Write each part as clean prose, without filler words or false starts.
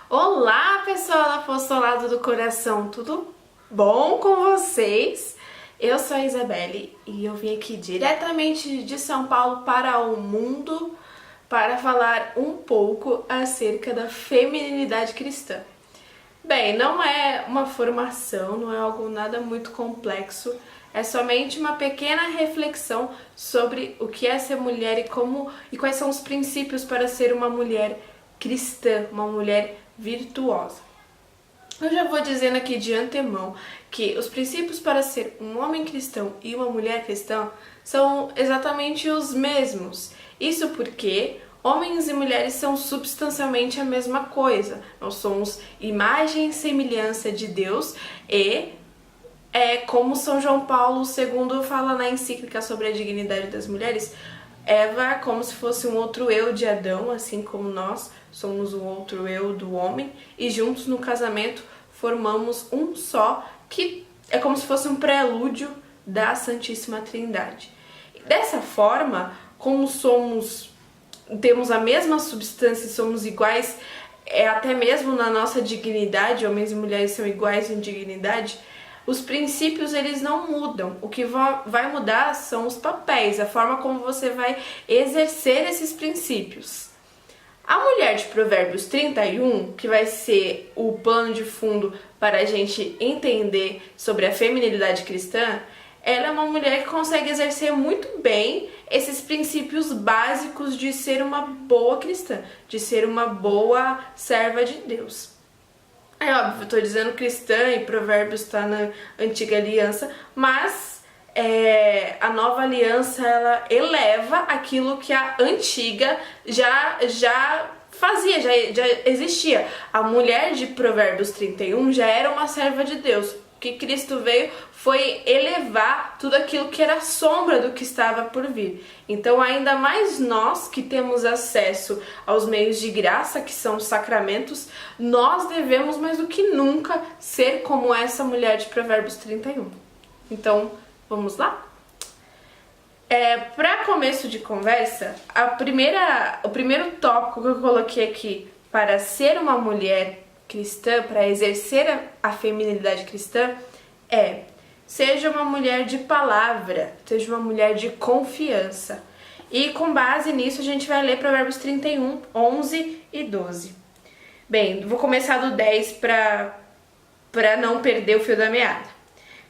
Olá, pessoal do Apostolado do Coração, tudo bom com vocês? Eu sou a Isabelle e eu vim aqui diretamente de São Paulo para o mundo para falar um pouco acerca da feminilidade cristã. Bem, não é uma formação, não é algo nada muito complexo, é somente uma pequena reflexão sobre o que é ser mulher e quais são os princípios para ser uma mulher cristã, uma mulher virtuosa. Eu já vou dizendo aqui de antemão que os princípios para ser um homem cristão e uma mulher cristã são exatamente os mesmos. Isso porque homens e mulheres são substancialmente a mesma coisa. Nós somos imagem e semelhança de Deus e como São João Paulo II fala na encíclica sobre a dignidade das mulheres, Eva é como se fosse um outro eu de Adão, assim como nós somos um outro eu do homem, e juntos no casamento formamos um só, que é como se fosse um prelúdio da Santíssima Trindade. Dessa forma, como temos a mesma substância e somos iguais, até mesmo na nossa dignidade, homens e mulheres são iguais em dignidade, os princípios eles não mudam. O que vai mudar são os papéis, a forma como você vai exercer esses princípios. A mulher de Provérbios 31, que vai ser o pano de fundo para a gente entender sobre a feminilidade cristã, ela é uma mulher que consegue exercer muito bem esses princípios básicos de ser uma boa cristã, de ser uma boa serva de Deus. É óbvio, eu estou dizendo cristã e Provérbios está na antiga aliança, mas a nova aliança ela eleva aquilo que a antiga já fazia, já existia. A mulher de Provérbios 31 já era uma serva de Deus. O que Cristo veio foi elevar tudo aquilo que era sombra do que estava por vir. Então, ainda mais nós que temos acesso aos meios de graça, que são os sacramentos, nós devemos mais do que nunca ser como essa mulher de Provérbios 31. Então, vamos lá? Para começo de conversa, o primeiro tópico que eu coloquei aqui para ser uma mulher cristã, para exercer a feminilidade cristã, seja uma mulher de palavra, seja uma mulher de confiança. E com base nisso a gente vai ler Provérbios 31, 11 e 12. Bem, vou começar do 10 para não perder o fio da meada.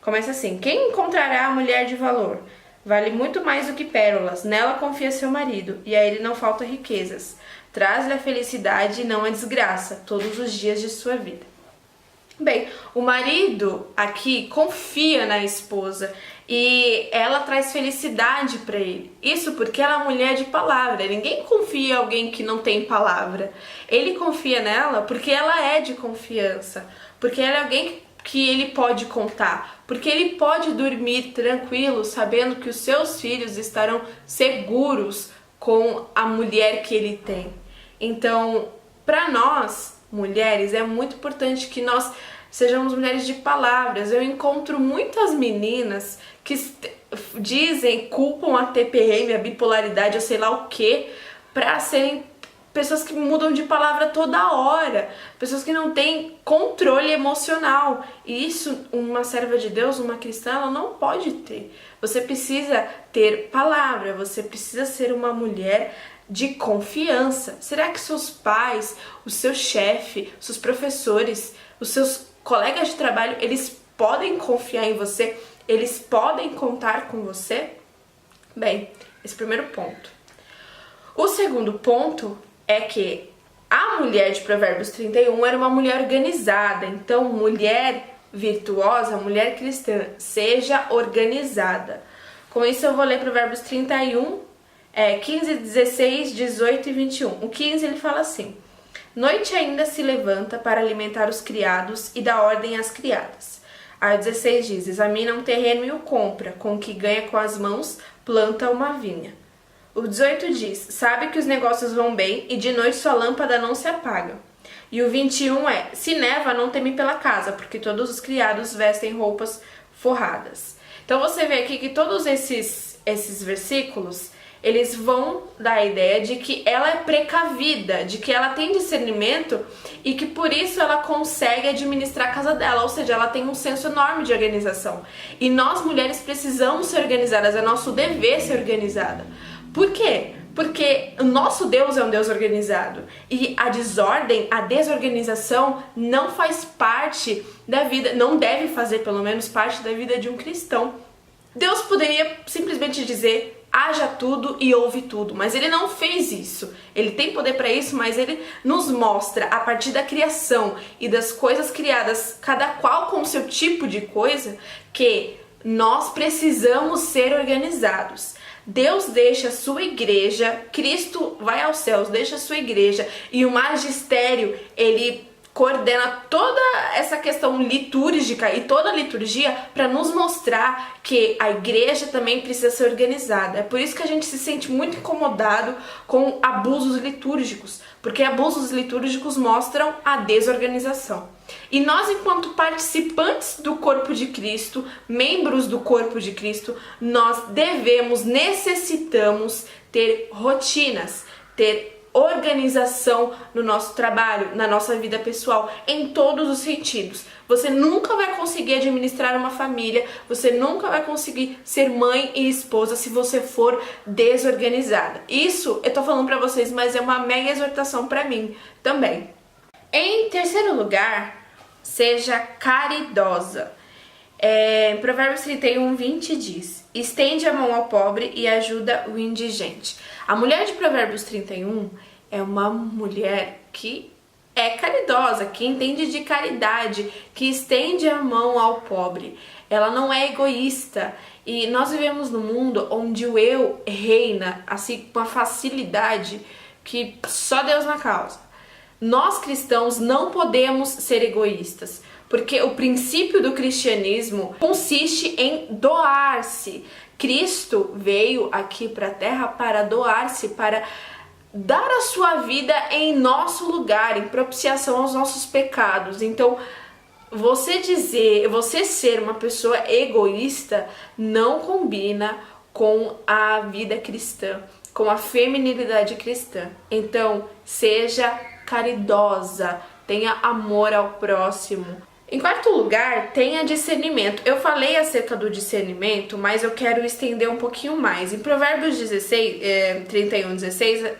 Começa assim: quem encontrará a mulher de valor? Vale muito mais do que pérolas, nela confia seu marido, e a ele não falta riquezas. Traz-lhe a felicidade e não a desgraça, todos os dias de sua vida. Bem, o marido aqui confia na esposa e ela traz felicidade para ele. Isso porque ela é mulher de palavra. Ninguém confia em alguém que não tem palavra. Ele confia nela porque ela é de confiança, porque ela é alguém que ele pode contar, porque ele pode dormir tranquilo sabendo que os seus filhos estarão seguros com a mulher que ele tem. Então, para nós, mulheres, é muito importante que nós sejamos mulheres de palavras. Eu encontro muitas meninas que culpam a TPM, a bipolaridade, ou sei lá o que, para serem pessoas que mudam de palavra toda hora, pessoas que não têm controle emocional. E isso, uma serva de Deus, uma cristã, ela não pode ter. Você precisa ter palavra, você precisa ser uma mulher de confiança. Será que seus pais, o seu chefe, os seus professores, os seus colegas de trabalho, eles podem confiar em você? Eles podem contar com você? Bem, esse é o primeiro ponto. O segundo ponto é que a mulher de Provérbios 31 era uma mulher organizada. Então, mulher virtuosa, mulher cristã, seja organizada. Com isso eu vou ler Provérbios 31, 15, 16, 18 e 21. O 15 ele fala assim: noite ainda se levanta para alimentar os criados e dá ordem às criadas. A 16 diz: examina um terreno e o compra, com o que ganha com as mãos, planta uma vinha. O 18 diz: sabe que os negócios vão bem e de noite sua lâmpada não se apaga. E o 21 se neva, não teme pela casa, porque todos os criados vestem roupas forradas. Então você vê aqui que todos esses versículos, eles vão dar a ideia de que ela é precavida, de que ela tem discernimento e que por isso ela consegue administrar a casa dela, ou seja, ela tem um senso enorme de organização. E nós mulheres precisamos ser organizadas, é nosso dever ser organizada. Por quê? Porque o nosso Deus é um Deus organizado e a desordem, a desorganização não faz parte da vida, não deve fazer pelo menos parte da vida de um cristão. Deus poderia simplesmente dizer: haja tudo e ouve tudo, mas ele não fez isso. Ele tem poder para isso, mas ele nos mostra a partir da criação e das coisas criadas, cada qual com o seu tipo de coisa, que nós precisamos ser organizados. Deus deixa a sua igreja, Cristo vai aos céus, deixa a sua igreja e o magistério, ele coordena toda essa questão litúrgica e toda a liturgia para nos mostrar que a igreja também precisa ser organizada. É por isso que a gente se sente muito incomodado com abusos litúrgicos, porque abusos litúrgicos mostram a desorganização. E nós, enquanto participantes do corpo de Cristo, membros do corpo de Cristo, nós necessitamos ter rotinas, ter organização no nosso trabalho, na nossa vida pessoal, em todos os sentidos. Você nunca vai conseguir administrar uma família, você nunca vai conseguir ser mãe e esposa se você for desorganizada. Isso eu tô falando pra vocês, mas é uma mega exortação pra mim também. Em terceiro lugar, seja caridosa. Provérbios 31:20 diz: estende a mão ao pobre e ajuda o indigente. A mulher de Provérbios 31 é uma mulher que é caridosa, que entende de caridade, que estende a mão ao pobre. Ela não é egoísta. E nós vivemos num mundo onde o eu reina, assim, com a facilidade que só Deus na causa. Nós cristãos não podemos ser egoístas, porque o princípio do cristianismo consiste em doar-se. Cristo veio aqui para a terra para doar-se, para dar a sua vida em nosso lugar, em propiciação aos nossos pecados. Então, você ser uma pessoa egoísta não combina com a vida cristã, com a feminilidade cristã. Então, seja caridosa, tenha amor ao próximo. Em quarto lugar, tenha discernimento. Eu falei acerca do discernimento, mas eu quero estender um pouquinho mais. Em Provérbios 31:16,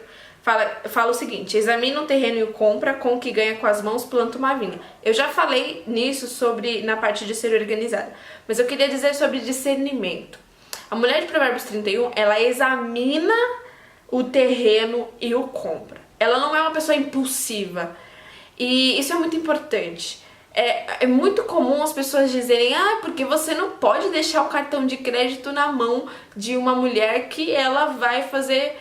fala o seguinte: examina o terreno e o compra, com o que ganha com as mãos planta uma vinha. Eu já falei nisso na parte de ser organizada, mas eu queria dizer sobre discernimento. A mulher de Provérbios 31, ela examina o terreno e o compra. Ela não é uma pessoa impulsiva. E isso é muito importante. É muito comum as pessoas dizerem: porque você não pode deixar o cartão de crédito na mão de uma mulher que ela vai fazer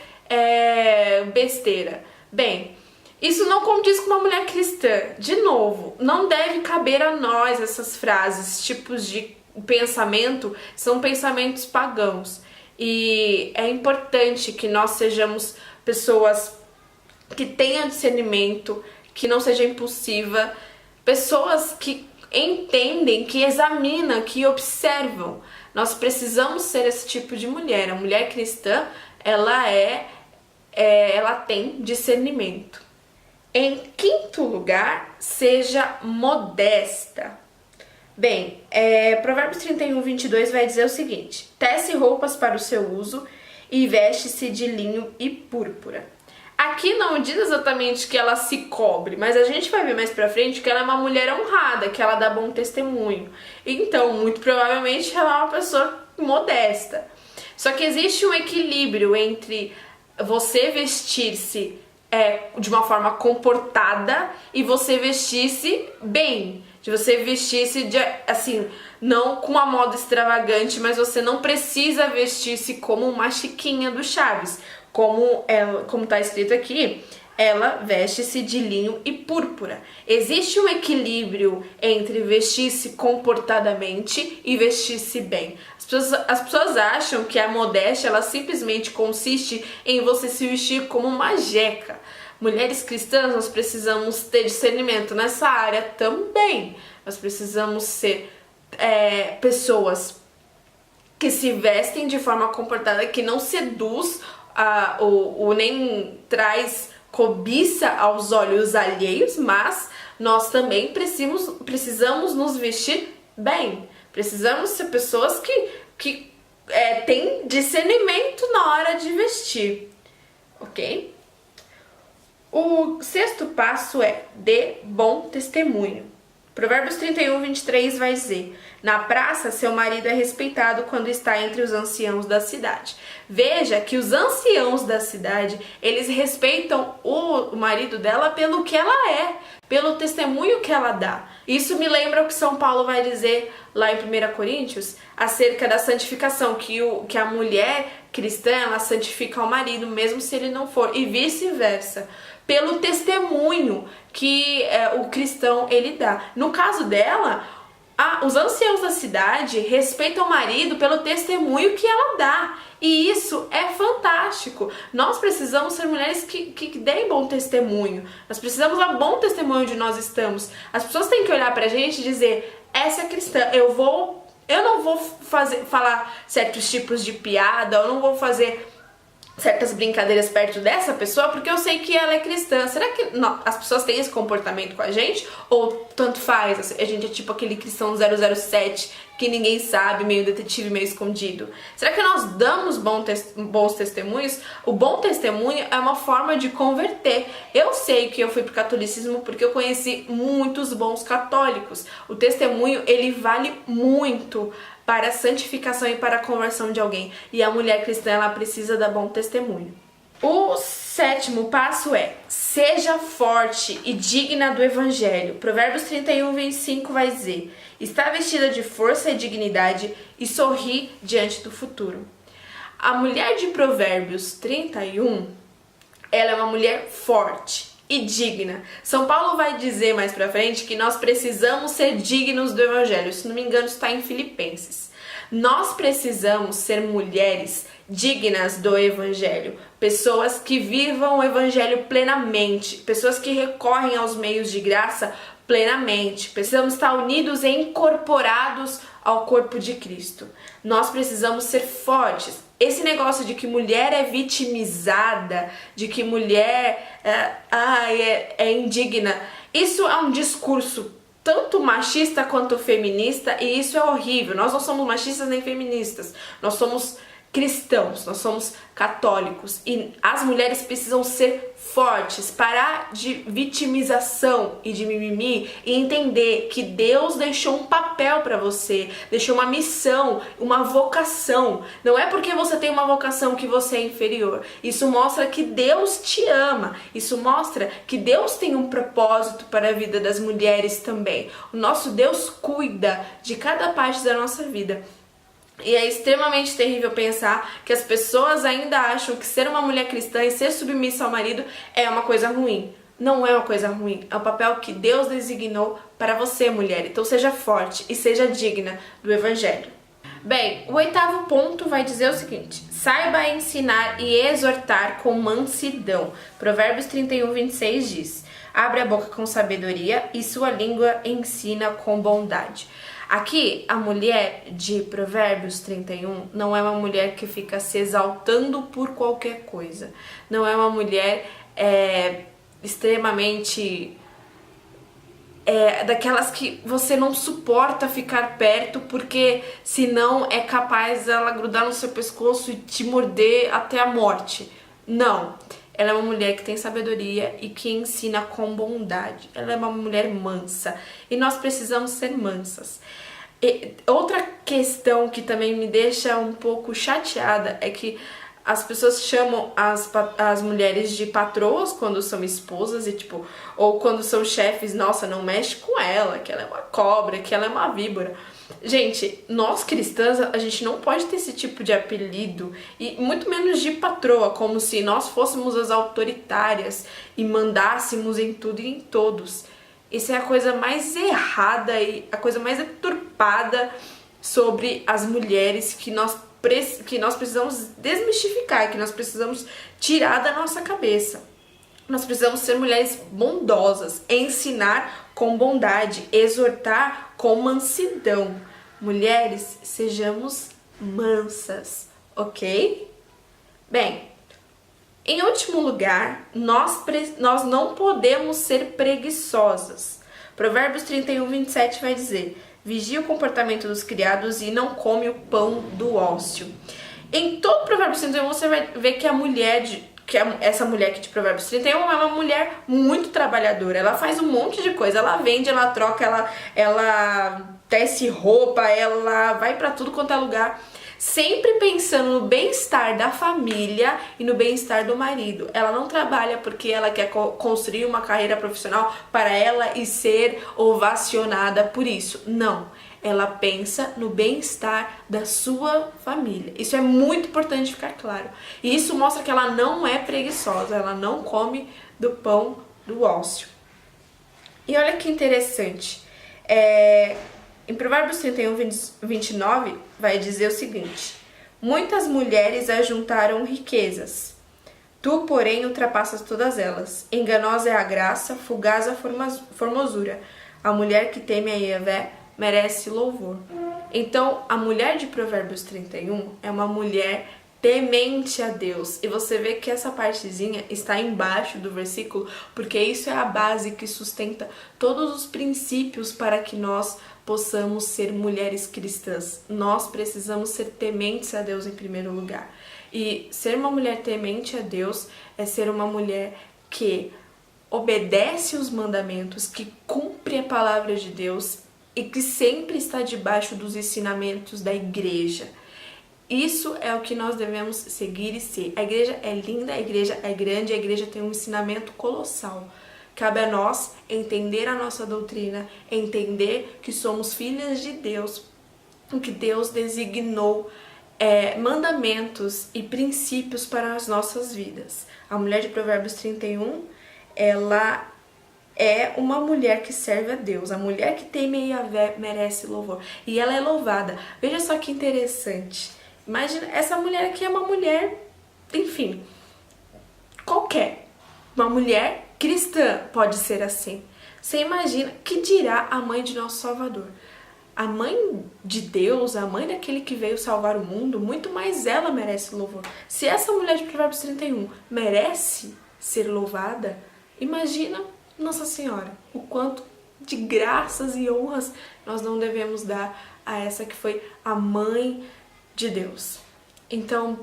besteira. Bem, isso não condiz com uma mulher cristã. De novo, não deve caber a nós essas frases, tipos de pensamento, são pensamentos pagãos. E é importante que nós sejamos pessoas que tenham discernimento, que não seja impulsiva, pessoas que entendem, que examinam, que observam. Nós precisamos ser esse tipo de mulher. A mulher cristã, ela tem discernimento. Em quinto lugar, seja modesta. Bem, Provérbios 31:22 vai dizer o seguinte: tece roupas para o seu uso e veste-se de linho e púrpura. Aqui não diz exatamente que ela se cobre, mas a gente vai ver mais pra frente que ela é uma mulher honrada, que ela dá bom testemunho. Então, muito provavelmente, ela é uma pessoa modesta. Só que existe um equilíbrio entre você vestir-se de uma forma comportada e você vestir-se bem. De você vestir-se, assim, não com uma moda extravagante, mas você não precisa vestir-se como uma chiquinha do Chaves. Como está escrito aqui, ela veste-se de linho e púrpura. Existe um equilíbrio entre vestir-se comportadamente e vestir-se bem. As pessoas acham que a modéstia ela simplesmente consiste em você se vestir como uma jeca. Mulheres cristãs, nós precisamos ter discernimento nessa área também. Nós precisamos ser pessoas que se vestem de forma comportada, que não seduz nem traz cobiça aos olhos alheios, mas nós também precisamos nos vestir bem. Precisamos ser pessoas que têm discernimento na hora de vestir, ok? O sexto passo é dê bom testemunho. Provérbios 31, 23 vai dizer: na praça, seu marido é respeitado quando está entre os anciãos da cidade. Veja que os anciãos da cidade, eles respeitam o marido dela pelo que ela é, pelo testemunho que ela dá. Isso me lembra o que São Paulo vai dizer lá em 1 Coríntios, acerca da santificação, que a mulher cristã, ela santifica o marido, mesmo se ele não for, e vice-versa, pelo testemunho que o cristão ele dá. No caso dela, os anciãos da cidade respeitam o marido pelo testemunho que ela dá. E isso é fantástico. Nós precisamos ser mulheres que deem bom testemunho. Nós precisamos dar bom testemunho onde nós estamos. As pessoas têm que olhar pra gente e dizer: essa é cristã, eu não vou falar certos tipos de piada, eu não vou fazer certas brincadeiras perto dessa pessoa porque eu sei que ela é cristã. Será que as pessoas têm esse comportamento com a gente? Ou tanto faz? A gente é tipo aquele cristão 007 que ninguém sabe, meio detetive, meio escondido. Será que nós damos bons testemunhos? O bom testemunho é uma forma de converter. Eu sei que eu fui pro catolicismo porque eu conheci muitos bons católicos. O testemunho, ele vale muito para a santificação e para a conversão de alguém. E a mulher cristã, ela precisa dar bom testemunho. O sétimo passo é: seja forte e digna do evangelho. Provérbios 31, 25 vai dizer: está vestida de força e dignidade e sorri diante do futuro. A mulher de Provérbios 31, ela é uma mulher forte e digna. São Paulo vai dizer mais pra frente que nós precisamos ser dignos do evangelho. Se não me engano, está em Filipenses. Nós precisamos ser mulheres dignas do evangelho, pessoas que vivam o evangelho plenamente, pessoas que recorrem aos meios de graça plenamente. Precisamos estar unidos e incorporados ao corpo de Cristo. Nós precisamos ser fortes. Esse negócio de que mulher é vitimizada, de que mulher é indigna, isso é um discurso tanto machista quanto feminista, e isso é horrível. Nós não somos machistas nem feministas, nós somos cristãos, nós somos católicos, e as mulheres precisam ser fortes, parar de vitimização e de mimimi e entender que Deus deixou um papel para você, deixou uma missão, uma vocação. Não é porque você tem uma vocação que você é inferior. Isso mostra que Deus te ama. Isso mostra que Deus tem um propósito para a vida das mulheres também. O nosso Deus cuida de cada parte da nossa vida. E é extremamente terrível pensar que as pessoas ainda acham que ser uma mulher cristã e ser submissa ao marido é uma coisa ruim. Não é uma coisa ruim, é o papel que Deus designou para você, mulher. Então seja forte e seja digna do evangelho. Bem, o oitavo ponto vai dizer o seguinte: saiba ensinar e exortar com mansidão. Provérbios 31, 26 diz: abre a boca com sabedoria e sua língua ensina com bondade. Aqui, a mulher de Provérbios 31 não é uma mulher que fica se exaltando por qualquer coisa. Não é uma mulher extremamente daquelas que você não suporta ficar perto, porque senão é capaz ela grudar no seu pescoço e te morder até a morte. Não. Ela é uma mulher que tem sabedoria e que ensina com bondade. Ela é uma mulher mansa. E nós precisamos ser mansas. E outra questão que também me deixa um pouco chateada é que as pessoas chamam as mulheres de patroas quando são esposas e ou quando são chefes, nossa, não mexe com ela, que ela é uma cobra, que ela é uma víbora. Gente, nós cristãs, a gente não pode ter esse tipo de apelido, e muito menos de patroa, como se nós fôssemos as autoritárias e mandássemos em tudo e em todos. Isso é a coisa mais errada e a coisa mais deturpada sobre as mulheres que nós precisamos desmistificar, que nós precisamos tirar da nossa cabeça. Nós precisamos ser mulheres bondosas, ensinar com bondade, exortar com mansidão. Mulheres, sejamos mansas, ok? Bem, Em último lugar, nós não podemos ser preguiçosas. Provérbios 31:27 vai dizer: vigia o comportamento dos criados e não come o pão do ócio. Em todo Provérbios 31 você vai ver que essa mulher aqui de Provérbios 31 é uma mulher muito trabalhadora. Ela faz um monte de coisa. Ela vende, ela troca, ela tece roupa, ela vai pra tudo quanto é lugar. Sempre pensando no bem-estar da família e no bem-estar do marido. Ela não trabalha porque ela quer construir uma carreira profissional para ela e ser ovacionada por isso. Não. Ela pensa no bem-estar da sua família. Isso é muito importante ficar claro. E isso mostra que ela não é preguiçosa, ela não come do pão do ócio. E olha que interessante. Em Provérbios 31:29 vai dizer o seguinte: muitas mulheres ajuntaram riquezas, tu, porém, ultrapassas todas elas. Enganosa é a graça, fugaz a formosura. A mulher que teme a Yahvé merece louvor. Então, a mulher de Provérbios 31 é uma mulher temente a Deus. E você vê que essa partezinha está embaixo do versículo, porque isso é a base que sustenta todos os princípios para que nós possamos ser mulheres cristãs. Nós precisamos ser tementes a Deus em primeiro lugar. E ser uma mulher temente a Deus é ser uma mulher que obedece os mandamentos, que cumpre a palavra de Deus e que sempre está debaixo dos ensinamentos da igreja. Isso é o que nós devemos seguir e ser. A igreja é linda, a igreja é grande, a igreja tem um ensinamento colossal. Cabe a nós entender a nossa doutrina, entender que somos filhas de Deus, que Deus designou mandamentos e princípios para as nossas vidas. A mulher de Provérbios 31, ela é uma mulher que serve a Deus. A mulher que teme a Yahvé merece louvor. E ela é louvada. Veja só que interessante. Imagina, essa mulher aqui é uma mulher, enfim, qualquer. Uma mulher cristã pode ser assim. Você imagina, que dirá a mãe de nosso Salvador? A mãe de Deus, a mãe daquele que veio salvar o mundo, muito mais ela merece louvor. Se essa mulher de Provérbios 31 merece ser louvada, imagina Nossa Senhora, o quanto de graças e honras nós não devemos dar a essa que foi a mãe de Deus. Então,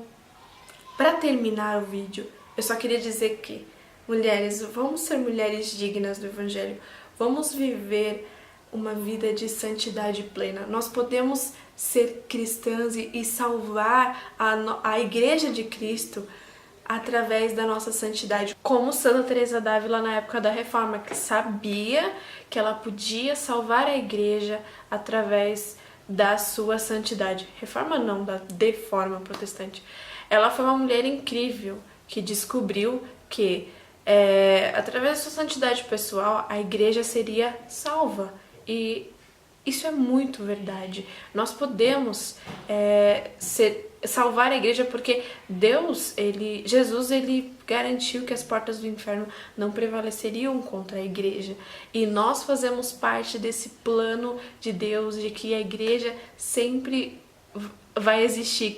para terminar o vídeo, eu só queria dizer que, mulheres, vamos ser mulheres dignas do Evangelho, vamos viver uma vida de santidade plena. Nós podemos ser cristãs e salvar a Igreja de Cristo através da nossa santidade, como Santa Teresa d'Ávila na época da Reforma, que sabia que ela podia salvar a Igreja através da sua santidade. Reforma não, da Deforma protestante. Ela foi uma mulher incrível que descobriu que através da sua santidade pessoal a Igreja seria salva. E isso é muito verdade. Nós podemos salvar a igreja porque Jesus, ele garantiu que as portas do inferno não prevaleceriam contra a igreja. E nós fazemos parte desse plano de Deus, de que a igreja sempre vai existir.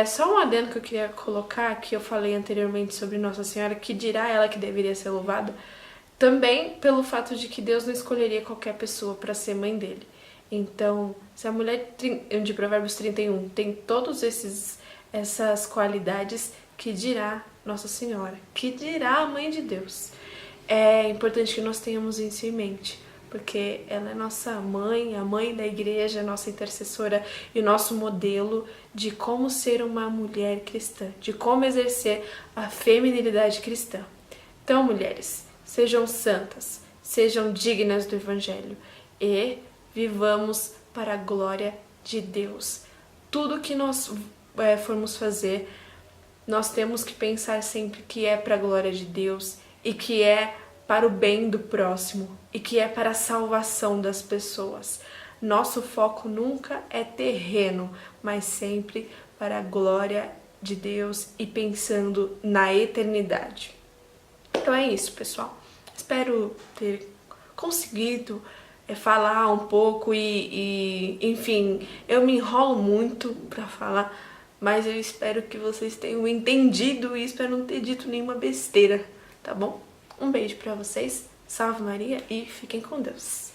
Só um adendo que eu queria colocar, que eu falei anteriormente sobre Nossa Senhora, que dirá ela que deveria ser louvada, também pelo fato de que Deus não escolheria qualquer pessoa para ser mãe dele. Então, se a mulher de Provérbios 31 tem todas essas qualidades, que dirá Nossa Senhora, que dirá a Mãe de Deus. É importante que nós tenhamos isso em mente, porque ela é nossa mãe, a mãe da igreja, nossa intercessora e o nosso modelo de como ser uma mulher cristã, de como exercer a feminilidade cristã. Então, mulheres, sejam santas, sejam dignas do Evangelho e vivamos para a glória de Deus. Tudo que nós formos fazer, nós temos que pensar sempre que é para a glória de Deus e que é para o bem do próximo e que é para a salvação das pessoas. Nosso foco nunca é terreno, mas sempre para a glória de Deus e pensando na eternidade. Então é isso, pessoal. Espero ter conseguido falar um pouco e enfim, eu me enrolo muito para falar, mas eu espero que vocês tenham entendido e espero não ter dito nenhuma besteira, tá bom? Um beijo pra vocês, salve Maria e fiquem com Deus!